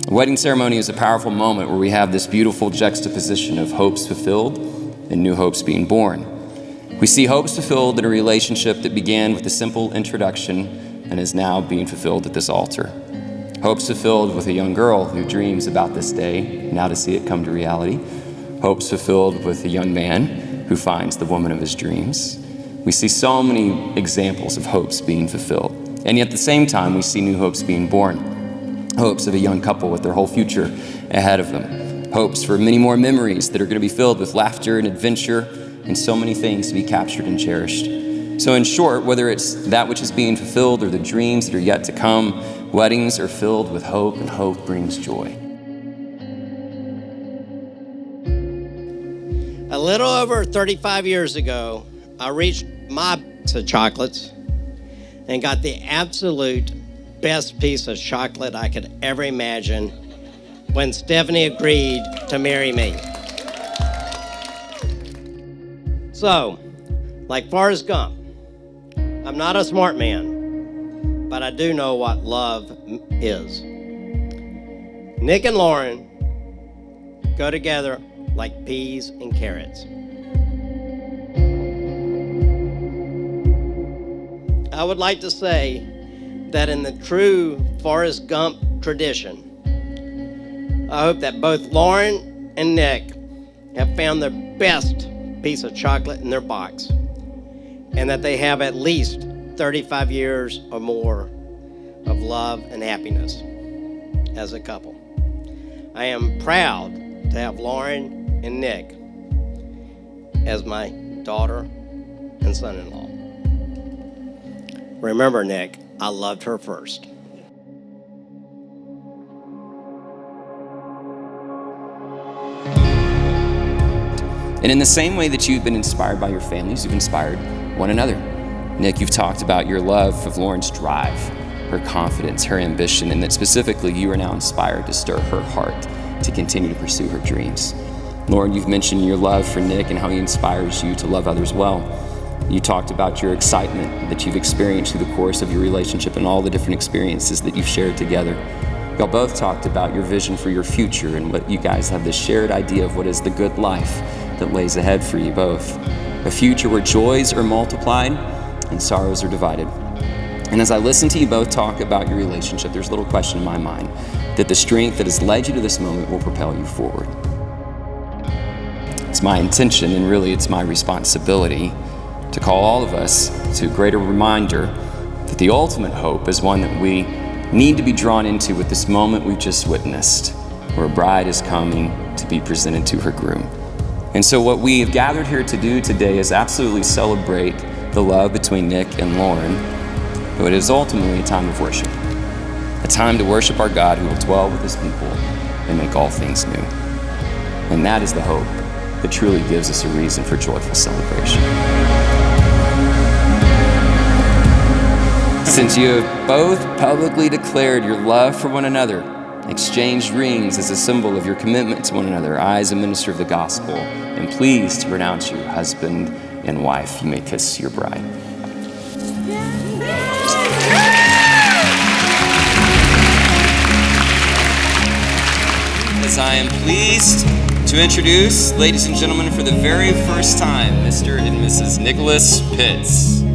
A wedding ceremony is a powerful moment where we have this beautiful juxtaposition of hopes fulfilled and new hopes being born. We see hopes fulfilled in a relationship that began with a simple introduction and is now being fulfilled at this altar. Hopes fulfilled with a young girl who dreams about this day, now to see it come to reality. Hopes fulfilled with a young man who finds the woman of his dreams. We see so many examples of hopes being fulfilled. And yet at the same time, we see new hopes being born. Hopes of a young couple with their whole future ahead of them. Hopes for many more memories that are going to be filled with laughter and adventure and so many things to be captured and cherished. So in short, whether it's that which is being fulfilled or the dreams that are yet to come, weddings are filled with hope, and hope brings joy. A little over 35 years ago, I reached my box of chocolates and got the absolute best piece of chocolate I could ever imagine when Stephanie agreed to marry me. So, like Forrest Gump, I'm not a smart man, but I do know what love is. Nick and Lauren go together like peas and carrots. I would like to say that in the true Forrest Gump tradition, I hope that both Lauren and Nick have found their best piece of chocolate in their box, and that they have at least 35 years or more of love and happiness as a couple. I am proud to have Lauren and Nick as my daughter and son-in-law. Remember, Nick, I loved her first. And in the same way that you've been inspired by your families, you've inspired one another. Nick, you've talked about your love of Lauren's drive, her confidence, her ambition, and that specifically you are now inspired to stir her heart to continue to pursue her dreams. Lauren, you've mentioned your love for Nick and how he inspires you to love others well. You talked about your excitement that you've experienced through the course of your relationship and all the different experiences that you've shared together. Y'all both talked about your vision for your future and what you guys have this shared idea of what is the good life that lays ahead for you both. A future where joys are multiplied and sorrows are divided. And as I listen to you both talk about your relationship, there's little question in my mind that the strength that has led you to this moment will propel you forward. It's my intention, and really it's my responsibility, to call all of us to a greater reminder that the ultimate hope is one that we need to be drawn into with this moment we've just witnessed, where a bride is coming to be presented to her groom. And so what we have gathered here to do today is absolutely celebrate the love between Nick and Lauren, but it is ultimately a time of worship, a time to worship our God who will dwell with his people and make all things new. And that is the hope that truly gives us a reason for joyful celebration. Since you have both publicly declared your love for one another, exchanged rings as a symbol of your commitment to one another, I, as a minister of the gospel, am pleased to pronounce you husband and wife. You may kiss your bride. As I am pleased to introduce, ladies and gentlemen, for the very first time, Mr. and Mrs. Nicholas Pitts.